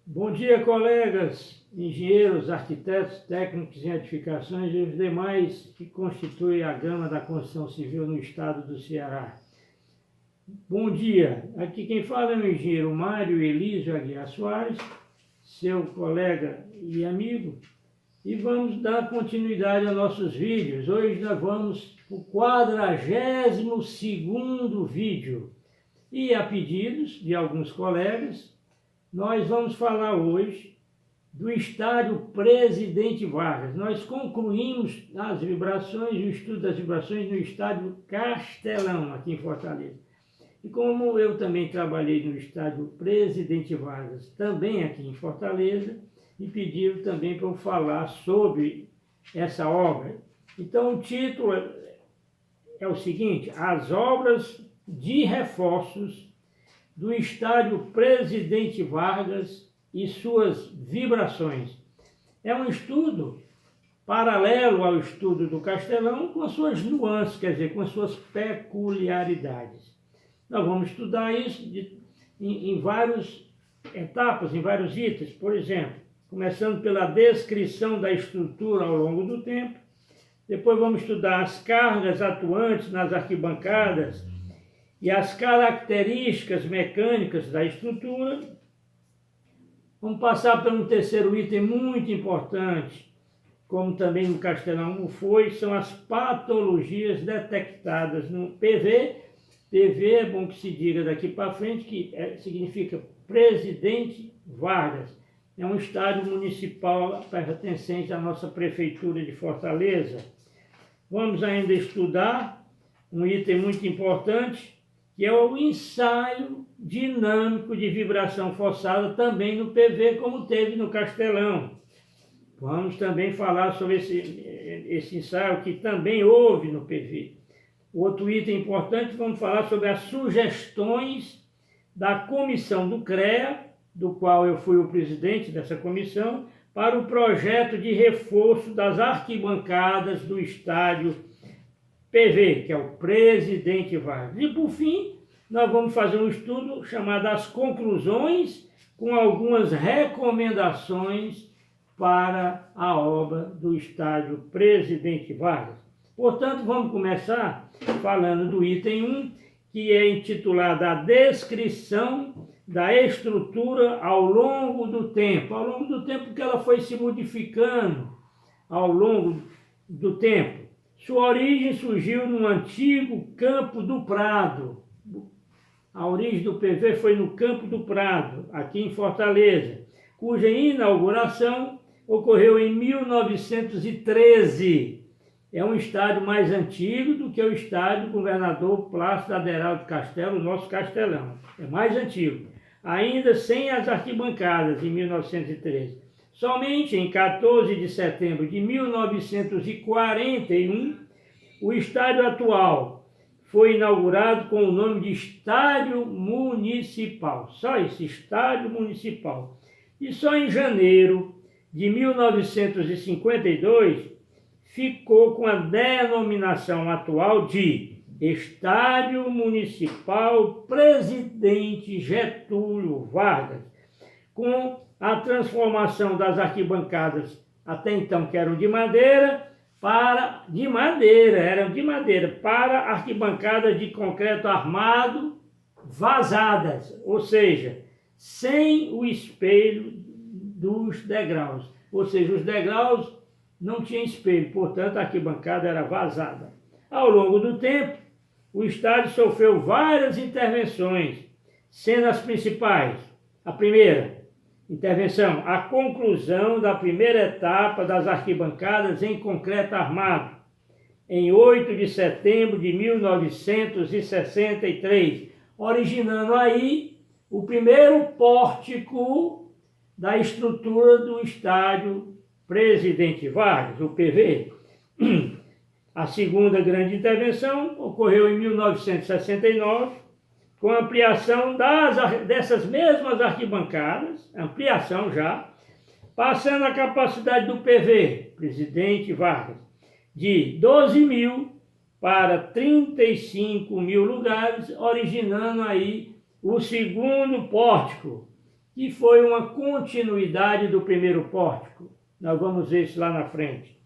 Bom dia, colegas, engenheiros, arquitetos, técnicos em edificações e os demais que constituem a gama da construção civil no estado do Ceará. Bom dia, aqui quem fala é o engenheiro Mário Elísio Aguiar Soares, seu colega e amigo, e vamos dar continuidade aos nossos vídeos. Hoje nós vamos para o 42º vídeo e a pedidos de alguns colegas, nós vamos falar hoje do estádio Presidente Vargas. Nós concluímos as vibrações, o estudo das vibrações no estádio Castelão, aqui em Fortaleza. E como eu também trabalhei no estádio Presidente Vargas, também aqui em Fortaleza, me pediram também para eu falar sobre essa obra. Então o título é o seguinte: as obras de reforços do estádio Presidente Vargas e suas vibrações. É um estudo paralelo ao estudo do Castelão, com as suas nuances, quer dizer, com as suas peculiaridades. Nós vamos estudar isso em várias etapas, em vários itens. Por exemplo, começando pela descrição da estrutura ao longo do tempo. Depois vamos estudar as cargas atuantes nas arquibancadas e as características mecânicas da estrutura. Vamos passar por um terceiro item muito importante, como também no Castelão foi, são as patologias detectadas no PV. PV é bom que se diga daqui para frente, que significa Presidente Vargas. É um estádio municipal pertencente à nossa Prefeitura de Fortaleza. Vamos ainda estudar um item muito importante, que é o ensaio dinâmico de vibração forçada também no PV, como teve no Castelão. Vamos também falar sobre esse ensaio que também houve no PV. Outro item importante, vamos falar sobre as sugestões da comissão do CREA, do qual eu fui o presidente dessa comissão, para o projeto de reforço das arquibancadas do estádio PV, que é o Presidente Vargas. E por fim, nós vamos fazer um estudo chamado As Conclusões, com algumas recomendações para a obra do estádio Presidente Vargas. Portanto, vamos começar falando do item 1, que é intitulado A Descrição da Estrutura ao longo do tempo. Ao longo do tempo que ela foi se modificando ao longo do tempo. Sua origem surgiu no antigo Campo do Prado. A origem do PV foi no Campo do Prado, aqui em Fortaleza, cuja inauguração ocorreu em 1913. É um estádio mais antigo do que o estádio Governador Plácido Aderaldo Castelo, o nosso Castelão. É mais antigo. Ainda sem as arquibancadas, em 1913. Somente em 14 de setembro de 1941, o estádio atual foi inaugurado com o nome de Estádio Municipal. Só esse, Estádio Municipal. E só em janeiro de 1952 ficou com a denominação atual de Estádio Municipal Presidente Getúlio Vargas, com a transformação das arquibancadas, até então que eram de madeira, para arquibancadas de concreto armado vazadas, ou seja, sem o espelho dos degraus. Ou seja, os degraus não tinham espelho, portanto a arquibancada era vazada. Ao longo do tempo, o estádio sofreu várias intervenções, sendo as principais: a primeira intervenção, a conclusão da primeira etapa das arquibancadas em concreto armado, em 8 de setembro de 1963, originando aí o primeiro pórtico da estrutura do estádio Presidente Vargas, o PV. A segunda grande intervenção ocorreu em 1969, com a ampliação dessas mesmas arquibancadas, ampliação já, passando a capacidade do PV, Presidente Vargas, de 12 mil para 35 mil lugares, originando aí o segundo pórtico, que foi uma continuidade do primeiro pórtico. Nós vamos ver isso lá na frente.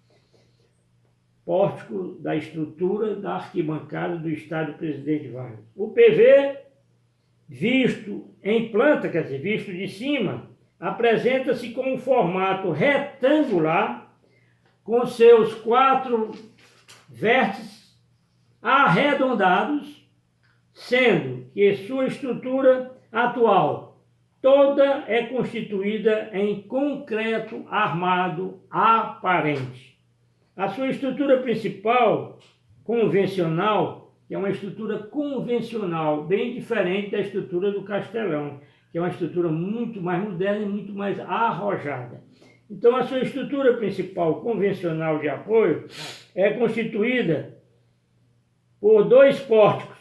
Pórtico da estrutura da arquibancada do estádio Presidente Vargas. O PV, visto em planta, quer dizer, visto de cima, apresenta-se com um formato retangular, com seus 4 vértices arredondados, sendo que sua estrutura atual toda é constituída em concreto armado aparente. A sua estrutura principal, convencional, que é uma estrutura convencional, bem diferente da estrutura do Castelão, que é uma estrutura muito mais moderna e muito mais arrojada. Então, a sua estrutura principal, convencional de apoio, é constituída por 2 pórticos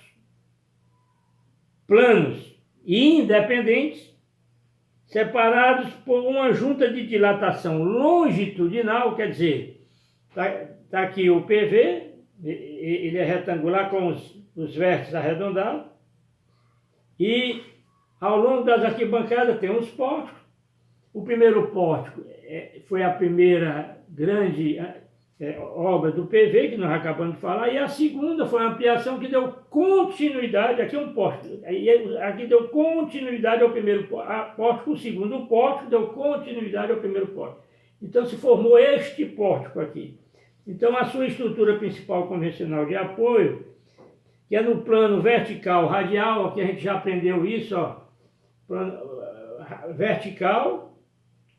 planos e independentes, separados por uma junta de dilatação longitudinal, quer dizer, tá aqui o PV, ele é retangular com os vértices arredondados, e ao longo das arquibancadas tem os pórticos. O primeiro pórtico foi a primeira grande obra do PV, que nós acabamos de falar, e a segunda foi a ampliação que deu continuidade, aqui é um pórtico, aqui deu continuidade ao primeiro pórtico, o segundo pórtico deu continuidade ao primeiro pórtico. Então se formou este pórtico aqui. Então a sua estrutura principal convencional de apoio, que é no plano vertical radial, aqui a gente já aprendeu isso, ó, plano vertical,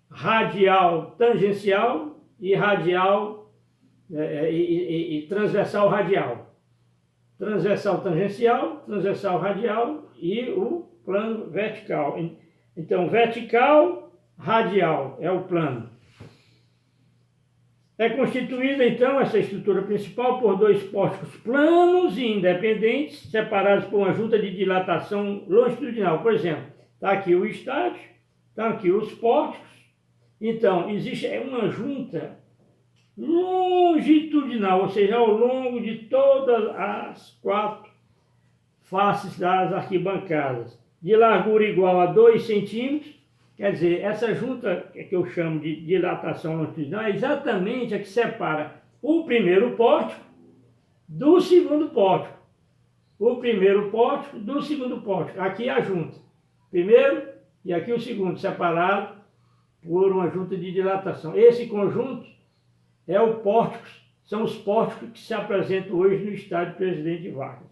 radial tangencial e radial e transversal radial. Transversal tangencial, transversal radial e o plano vertical. Então vertical, radial é o plano. É constituída, então, essa estrutura principal por 2 pórticos planos e independentes, separados por uma junta de dilatação longitudinal. Por exemplo, está aqui o estádio, está aqui os pórticos. Então, existe uma junta longitudinal, ou seja, ao longo de todas as 4 faces das arquibancadas, de largura igual a 2 centímetros. Quer dizer, essa junta que eu chamo de dilatação longitudinal é exatamente a que separa o primeiro pórtico do segundo pórtico. O primeiro pórtico do segundo pórtico. Aqui é a junta. Primeiro e aqui o segundo, separado por uma junta de dilatação. Esse conjunto é o pórtico, são os pórticos que se apresentam hoje no estádio Presidente Vargas.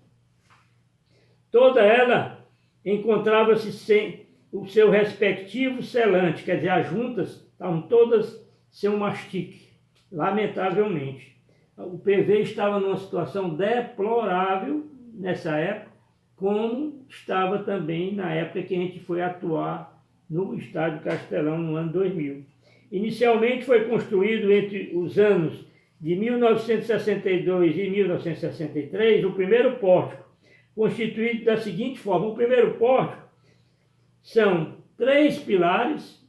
Toda ela encontrava-se sem o seu respectivo selante, quer dizer, as juntas estavam todas sem um mastique, lamentavelmente. O PV estava numa situação deplorável nessa época, como estava também na época que a gente foi atuar no Estádio Castelão no ano 2000. Inicialmente foi construído entre os anos de 1962 e 1963 o primeiro pórtico, constituído da seguinte forma: o primeiro pórtico são 3 pilares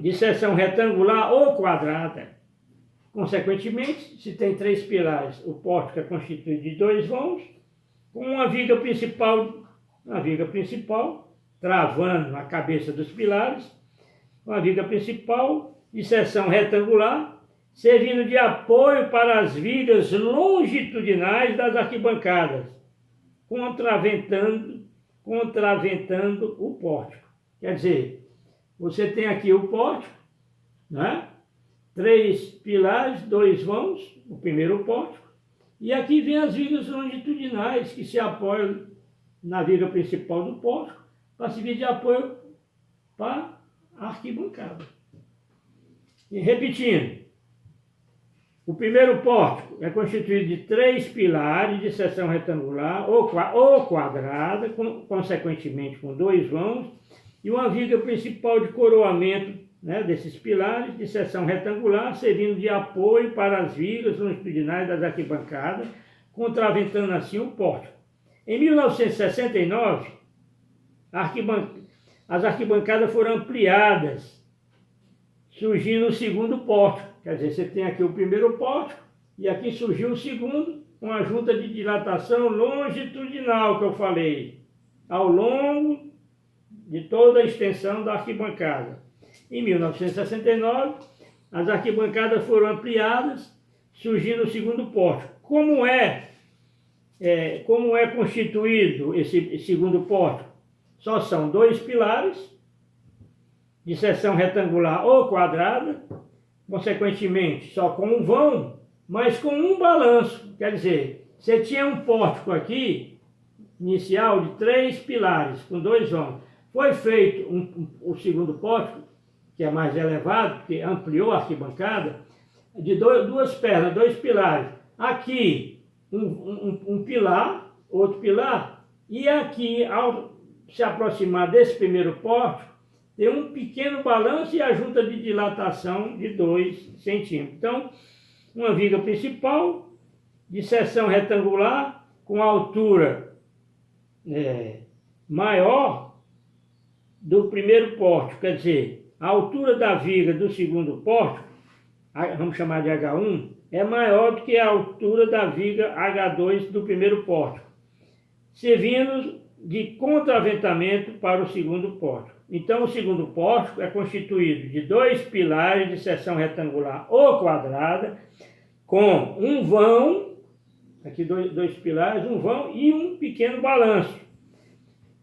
de seção retangular ou quadrada. Consequentemente, se tem 3 pilares, o pórtico é constituído de 2 vãos, com uma viga principal travando a cabeça dos pilares, uma viga principal de seção retangular, servindo de apoio para as vigas longitudinais das arquibancadas, contraventando o pórtico. Quer dizer, você tem aqui o pórtico, né? 3 pilares, 2 vãos, o primeiro pórtico, e aqui vem as vigas longitudinais que se apoiam na viga principal do pórtico para servir de apoio para a arquibancada. E repetindo, o primeiro pórtico é constituído de 3 pilares de seção retangular ou quadrada, consequentemente com 2 vãos, e uma viga principal de coroamento, né, desses pilares de seção retangular, servindo de apoio para as vigas longitudinais das arquibancadas, contraventando assim o pórtico. Em 1969, as arquibancadas foram ampliadas, surgindo o segundo pórtico. Quer dizer, você tem aqui o primeiro pórtico e aqui surgiu o segundo, com a junta de dilatação longitudinal que eu falei, ao longo de toda a extensão da arquibancada. Em 1969, as arquibancadas foram ampliadas, surgindo o segundo pórtico. Como é constituído esse segundo pórtico? Só são 2 pilares, de seção retangular ou quadrada, consequentemente só com um vão, mas com um balanço. Quer dizer, você tinha um pórtico aqui, inicial de 3 pilares, com 2 vãos. Foi feito o segundo pórtico, que é mais elevado, porque ampliou a arquibancada, de 2 pernas, 2 pilares. Aqui um pilar, outro pilar, e aqui, ao se aproximar desse primeiro pórtico, tem um pequeno balanço e a junta de dilatação de 2 centímetros. Então, uma viga principal de seção retangular com altura maior do primeiro pórtico, quer dizer, a altura da viga do segundo pórtico, vamos chamar de H1, é maior do que a altura da viga H2 do primeiro pórtico, servindo de contraventamento para o segundo pórtico. Então, o segundo pórtico é constituído de 2 pilares de seção retangular ou quadrada, com um vão, aqui 2 pilares, um vão e um pequeno balanço.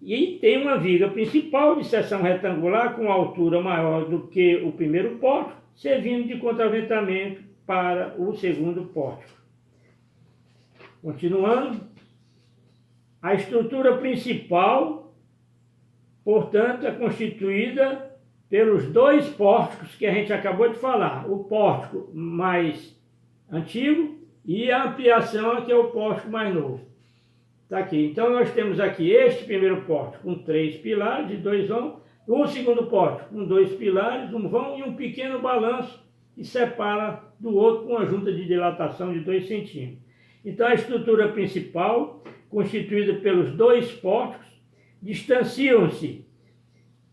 E tem uma viga principal de seção retangular com altura maior do que o primeiro pórtico, servindo de contraventamento para o segundo pórtico. Continuando, a estrutura principal, portanto, é constituída pelos 2 pórticos que a gente acabou de falar. O pórtico mais antigo e a ampliação, que é o pórtico mais novo. Está aqui. Então, nós temos aqui este primeiro pórtico com 3 pilares e 2 vãos. O segundo pórtico com 2 pilares, um vão e um pequeno balanço que separa do outro com uma junta de dilatação de 2 centímetros. Então, a estrutura principal, constituída pelos 2 pórticos, distanciam-se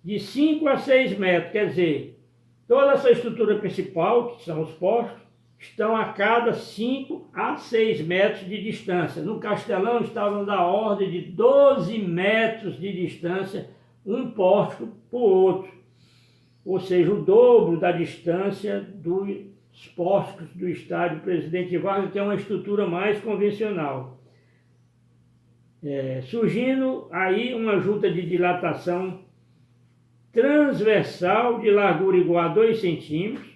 de 5 a 6 metros. Quer dizer, toda essa estrutura principal, que são os pórticos, estão a cada 5 a 6 metros de distância. No Castelão estavam da ordem de 12 metros de distância, um pórtico para o outro. Ou seja, o dobro da distância dos pórticos do estádio Presidente Vargas, que é uma estrutura mais convencional. Surgindo aí uma junta de dilatação transversal de largura igual a 2 centímetros,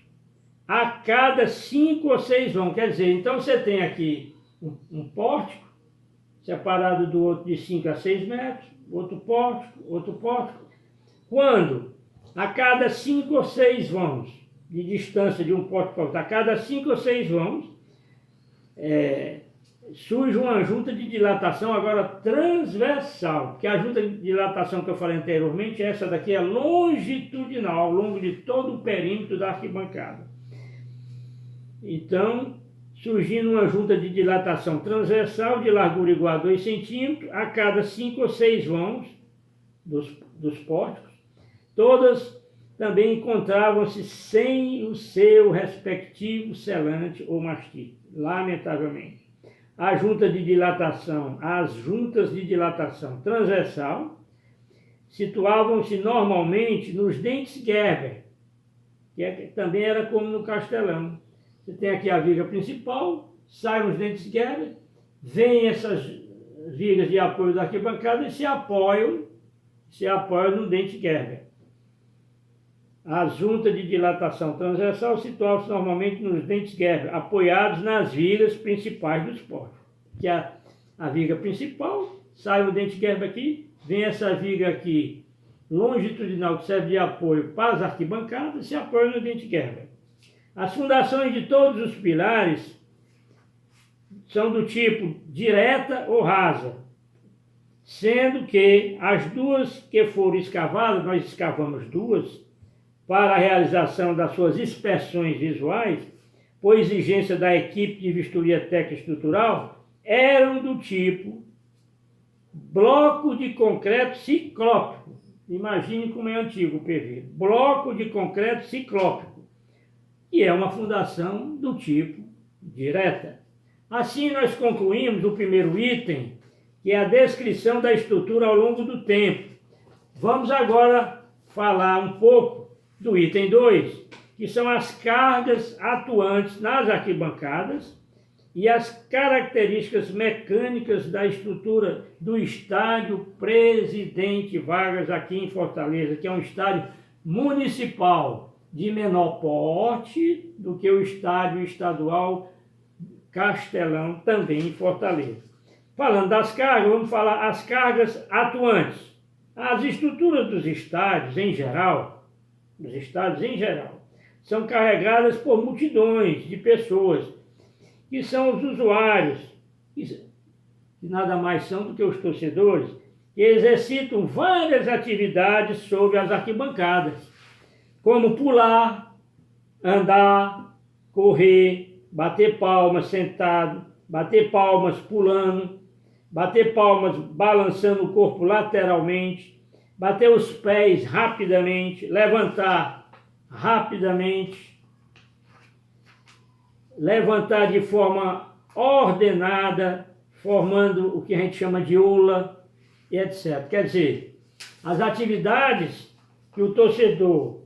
a cada 5 ou 6 vãos. Quer dizer, então você tem aqui um pórtico, separado do outro de 5 a 6 metros, outro pórtico. Quando a cada 5 ou 6 vãos de distância de um pórtico para outro, a cada 5 ou 6 vãos, surge uma junta de dilatação agora transversal, porque a junta de dilatação que eu falei anteriormente, essa daqui é longitudinal, ao longo de todo o perímetro da arquibancada. Então, surgindo uma junta de dilatação transversal de largura igual a 2 centímetros, a cada 5 ou 6 vãos dos pórticos, todas também encontravam-se sem o seu respectivo selante ou mastite, lamentavelmente. As juntas de dilatação transversal situavam-se normalmente nos dentes Gerber, que também era como no Castelão. Você tem aqui a viga principal, saem os dentes Gerber, vêm essas vigas de apoio da arquibancada e se apoiam no dente Gerber. As juntas de dilatação transversal situavam-se normalmente nos dentes Gerber, apoiados nas vigas principais dos pórticos. Que a viga principal, sai o dente Gerber aqui, vem essa viga aqui longitudinal que serve de apoio para as arquibancadas e se apoia no dente Gerber. As fundações de todos os pilares são do tipo direta ou rasa, sendo que as 2 que foram escavadas, nós escavamos 2, para a realização das suas inspeções visuais, por exigência da equipe de vistoria técnica estrutural, eram do tipo bloco de concreto ciclópico. Imagine como é antigo o PV. Bloco de concreto ciclópico, que é uma fundação do tipo direta. Assim nós concluímos o primeiro item, que é a descrição da estrutura ao longo do tempo. Vamos agora falar um pouco do item 2, que são as cargas atuantes nas arquibancadas e as características mecânicas da estrutura do estádio Presidente Vargas aqui em Fortaleza, que é um estádio municipal de menor porte do que o estádio estadual Castelão, também em Fortaleza. Falando das cargas, vamos falar as cargas atuantes. As estruturas dos estádios em geral, são carregadas por multidões de pessoas, que são os usuários, que nada mais são do que os torcedores, que exercitam várias atividades sobre as arquibancadas, como pular, andar, correr, bater palmas sentado, bater palmas pulando, bater palmas balançando o corpo lateralmente, bater os pés rapidamente, levantar rapidamente, levantar de forma ordenada, formando o que a gente chama de ola, e etc. Quer dizer, as atividades que o torcedor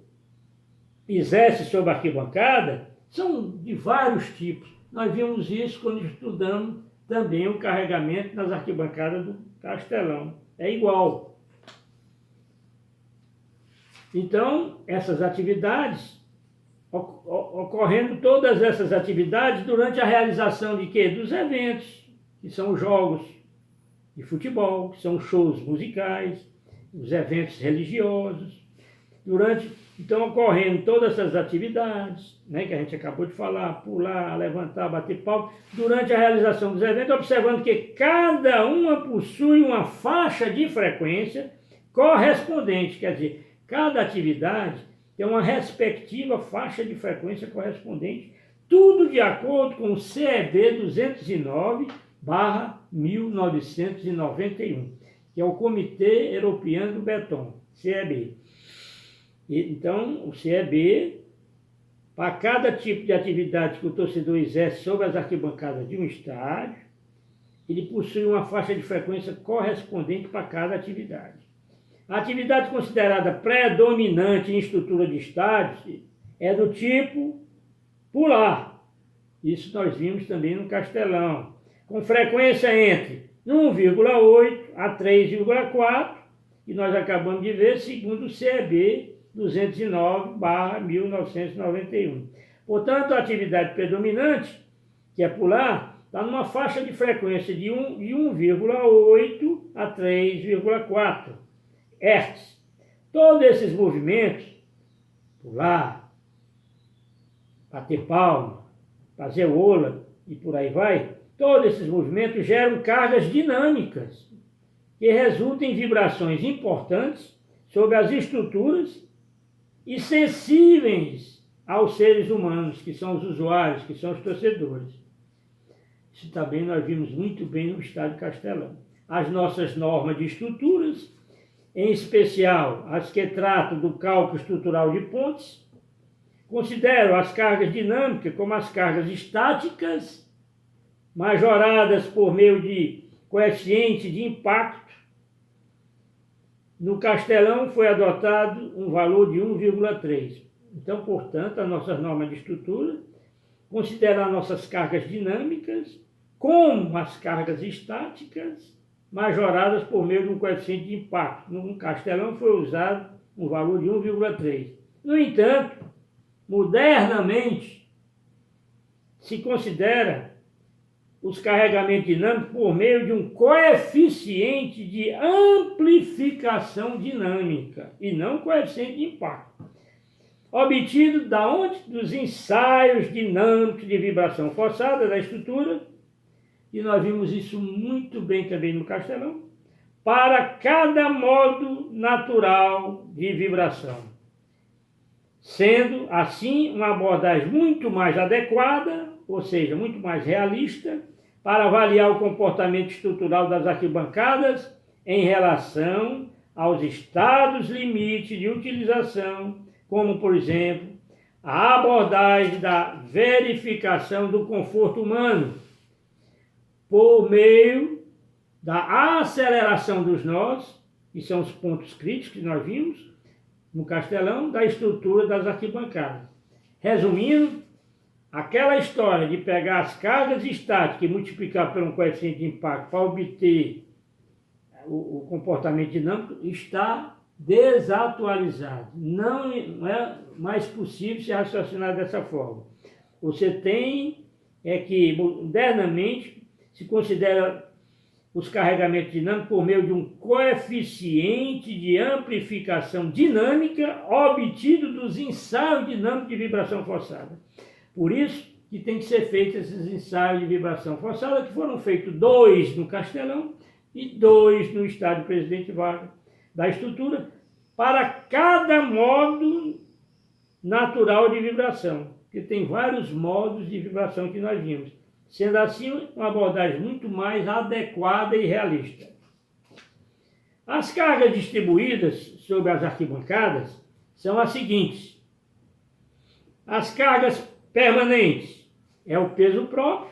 exerce sobre a arquibancada são de vários tipos. Nós vimos isso quando estudamos também o carregamento nas arquibancadas do Castelão. É igual. Então, essas atividades, ocorrendo todas essas atividades durante a realização de quê? Dos eventos, que são os jogos de futebol, que são os shows musicais, os eventos religiosos. Então, ocorrendo todas essas atividades, né, que a gente acabou de falar, pular, levantar, bater palma, durante a realização dos eventos, observando que cada uma possui uma faixa de frequência correspondente, quer dizer, cada atividade tem uma respectiva faixa de frequência correspondente, tudo de acordo com o CEB 209/1991, que é o Comitê Europeu do Beton, CEB. Então, o CEB, para cada tipo de atividade que o torcedor exerce sobre as arquibancadas de um estádio, ele possui uma faixa de frequência correspondente para cada atividade. A atividade considerada predominante em estrutura de estádios é do tipo pular. Isso nós vimos também no Castelão, com frequência entre 1,8 a 3,4, e nós acabamos de ver segundo o CEB 209/1991. Portanto, a atividade predominante, que é pular, está numa faixa de frequência de 1,8 a 3,4 Hz. Todos esses movimentos, pular, bater palma, fazer ola e por aí vai, todos esses movimentos geram cargas dinâmicas que resultam em vibrações importantes sobre as estruturas e sensíveis aos seres humanos, que são os usuários, que são os torcedores. Isso também nós vimos muito bem no Estádio Castelão. As nossas normas de estruturas, em especial as que tratam do cálculo estrutural de pontes, consideram as cargas dinâmicas como as cargas estáticas, majoradas por meio de coeficiente de impacto. No Castelão foi adotado um valor de 1,3. Então, portanto, as nossas normas de estrutura consideram nossas cargas dinâmicas como as cargas estáticas, majoradas por meio de um coeficiente de impacto. No Castelão foi usado um valor de 1,3. No entanto, modernamente, se considera os carregamentos dinâmicos por meio de um coeficiente de amplificação dinâmica e não coeficiente de impacto, obtido da onde? Dos ensaios dinâmicos de vibração forçada da estrutura, e nós vimos isso muito bem também no Castelão, para cada modo natural de vibração, sendo assim uma abordagem muito mais adequada, ou seja, muito mais realista, para avaliar o comportamento estrutural das arquibancadas em relação aos estados limites de utilização, como, por exemplo, a abordagem da verificação do conforto humano, por meio da aceleração dos nós, que são os pontos críticos que nós vimos no Castelão, da estrutura das arquibancadas. Resumindo, aquela história de pegar as cargas estáticas e multiplicar por um coeficiente de impacto para obter o comportamento dinâmico está desatualizado. Não é mais possível se raciocinar dessa forma. Você tem que, modernamente, se considera os carregamentos dinâmicos por meio de um coeficiente de amplificação dinâmica obtido dos ensaios dinâmicos de vibração forçada. Por isso que tem que ser feitos esses ensaios de vibração forçada, que foram feitos 2 no Castelão e 2 no estádio Presidente Vargas, da estrutura, para cada modo natural de vibração, porque tem vários modos de vibração que nós vimos. Sendo assim, uma abordagem muito mais adequada e realista. As cargas distribuídas sobre as arquibancadas são as seguintes. As cargas permanentes é o peso próprio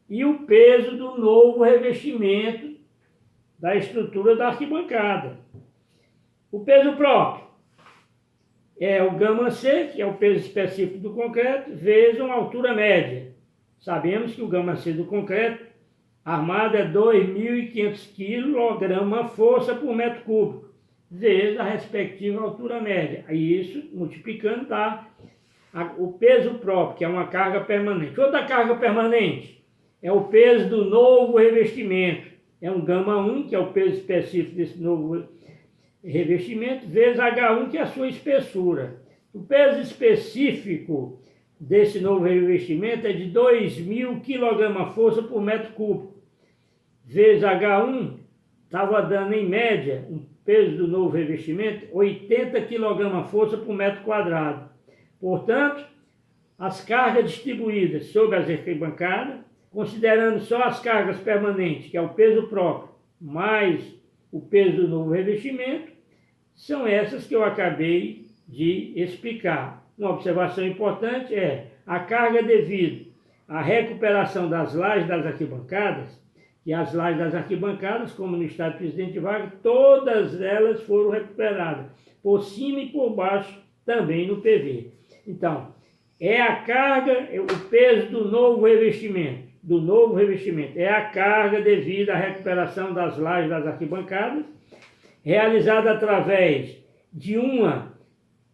e o peso do novo revestimento da estrutura da arquibancada. O peso próprio é o γc, que é o peso específico do concreto, vezes uma altura média. Sabemos que o γc do concreto armado é 2.500 kg força por metro cúbico, vezes a respectiva altura média. E isso, multiplicando, dá o peso próprio, que é uma carga permanente. Outra carga permanente é o peso do novo revestimento. É um γ1, que é o peso específico desse novo revestimento, vezes H1, que é a sua espessura. O peso específico desse novo revestimento é de 2.000 kg-força por metro cúbico, vezes H1, estava dando em média, um peso do novo revestimento, 80 kg-força por metro quadrado. Portanto, as cargas distribuídas sobre as arquibancadas, considerando só as cargas permanentes, que é o peso próprio, mais o peso do novo revestimento, são essas que eu acabei de explicar. Uma observação importante é a carga devido à recuperação das lajes das arquibancadas, e as lajes das arquibancadas, como no estádio Presidente Vargas, todas elas foram recuperadas, por cima e por baixo, também no PV. Então, é a carga, o peso do novo revestimento, é a carga devido à recuperação das lajes das arquibancadas, realizada através de uma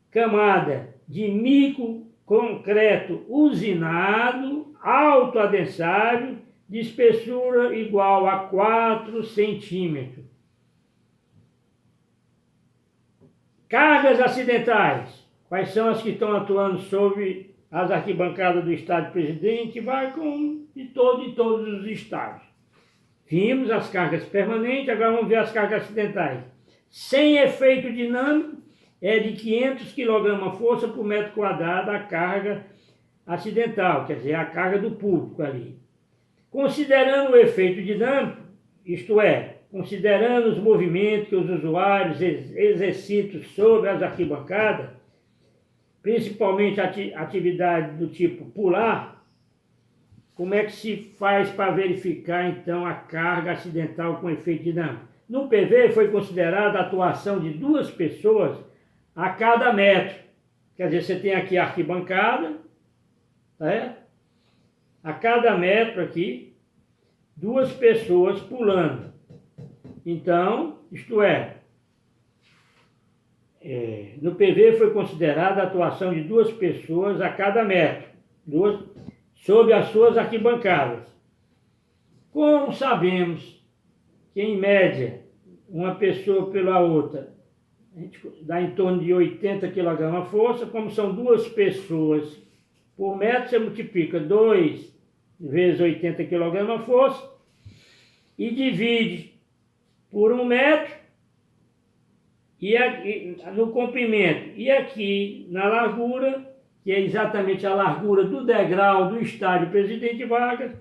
camada de microconcreto usinado, autoadensável, de espessura igual a 4 centímetros. Cargas acidentais. Quais são as que estão atuando sobre as arquibancadas do estádio Presidente Vargas de todos os estádios? Vimos as cargas permanentes, agora vamos ver as cargas acidentais. Sem efeito dinâmico, é de 500 kg-força por metro quadrado a carga acidental, quer dizer, a carga do público ali. Considerando o efeito dinâmico, isto é, considerando os movimentos que os usuários exercitam sobre as arquibancadas, principalmente atividade do tipo pular, como é que se faz para verificar, então, a carga acidental com efeito dinâmico? No PV foi considerada a atuação de 2 pessoas a cada metro. Quer dizer, você tem aqui a arquibancada, tá? A cada metro aqui, 2 pessoas pulando. Então, isto é, no PV foi considerada a atuação de 2 pessoas a cada metro, sob as suas arquibancadas. Como sabemos que, em média, uma pessoa pela outra, a gente dá em torno de 80 kg-força, como são 2 pessoas por metro, você multiplica 2 vezes 80 kg-força e divide por 1 metro e aqui, no comprimento. E aqui na largura, que é exatamente a largura do degrau do estádio Presidente Vargas,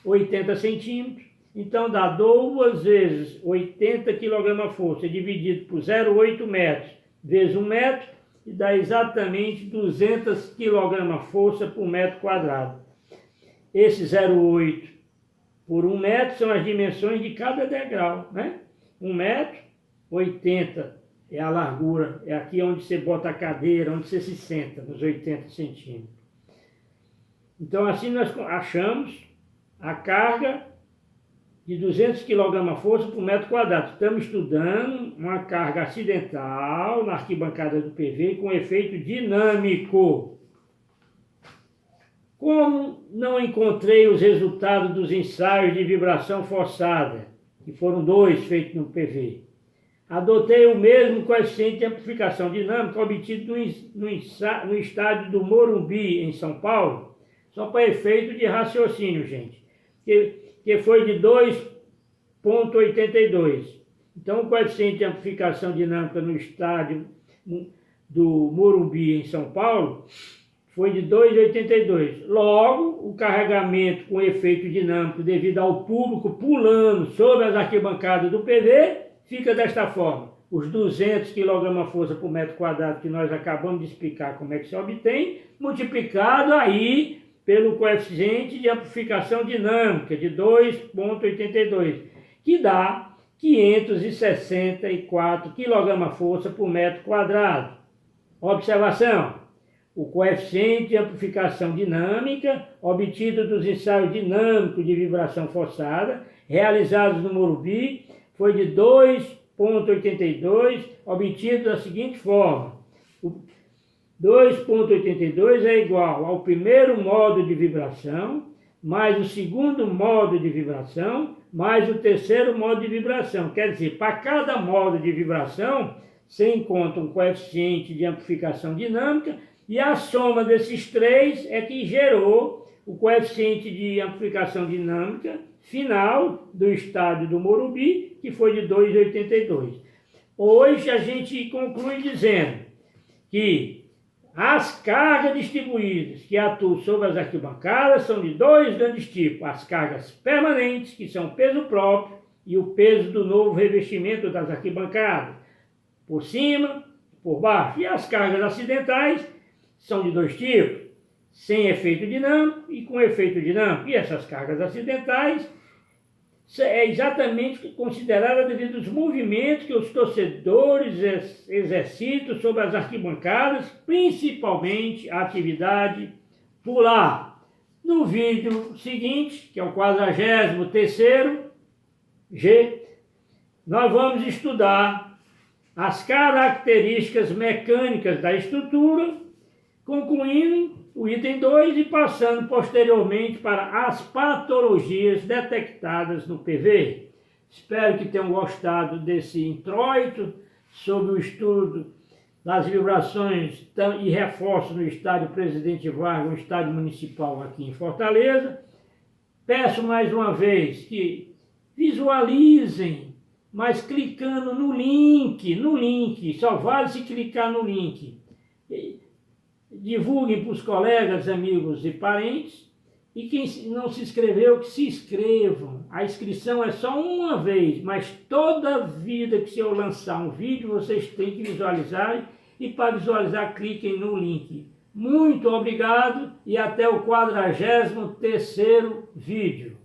80 centímetros. Então dá 2 vezes 80 kg-força dividido por 0,8 metros vezes 1 metro e dá exatamente 200 kg-força por metro quadrado. Esse 0,8 por 1 metro são as dimensões de cada degrau, né? 1 metro, 80 é a largura, é aqui onde você bota a cadeira, onde você se senta, nos 80 centímetros. Então assim nós achamos a carga de 200 kgf por metro quadrado. Estamos estudando uma carga acidental na arquibancada do PV com efeito dinâmico. Como não encontrei os resultados dos ensaios de vibração forçada, que foram 2 feitos no PV, adotei o mesmo coeficiente de amplificação dinâmica obtido no estádio do Morumbi, em São Paulo, só para efeito de raciocínio, gente, que foi de 2,82. Então, o coeficiente de amplificação dinâmica no estádio do Morumbi, em São Paulo, foi de 2,82. Logo, o carregamento com efeito dinâmico devido ao público pulando sobre as arquibancadas do PV fica desta forma. Os 200 kgf por metro quadrado que nós acabamos de explicar como é que se obtém, multiplicado aí pelo coeficiente de amplificação dinâmica de 2,82, que dá 564 kgf por metro quadrado. Observação: o coeficiente de amplificação dinâmica obtido dos ensaios dinâmicos de vibração forçada realizados no Morumbi foi de 2,82, obtido da seguinte forma: 2,82 é igual ao primeiro modo de vibração, mais o segundo modo de vibração, mais o terceiro modo de vibração. Quer dizer, para cada modo de vibração, você encontra um coeficiente de amplificação dinâmica, e a soma desses 3 é que gerou o coeficiente de amplificação dinâmica final do estádio do Morumbi, que foi de 2,82. Hoje a gente conclui dizendo que as cargas distribuídas que atuam sobre as arquibancadas são de 2 grandes tipos: as cargas permanentes, que são o peso próprio e o peso do novo revestimento das arquibancadas, por cima, por baixo, e as cargas acidentais são de 2 tipos: sem efeito dinâmico e com efeito dinâmico. E essas cargas acidentais é exatamente considerada devido aos movimentos que os torcedores exercitam sobre as arquibancadas, principalmente a atividade pular. No vídeo seguinte, que é o 43º G, nós vamos estudar as características mecânicas da estrutura, concluindo o item 2 e passando posteriormente para as patologias detectadas no PV. Espero que tenham gostado desse introito sobre o estudo das vibrações e reforços no estádio Presidente Vargas, um estádio municipal aqui em Fortaleza. Peço mais uma vez que visualizem, mas clicando no link, só vale se clicar no link. Divulguem para os colegas, amigos e parentes, e quem não se inscreveu, que se inscrevam. A inscrição é só uma vez, mas toda vida que eu lançar um vídeo, vocês têm que visualizar, e para visualizar, cliquem no link. Muito obrigado e até o 43º vídeo.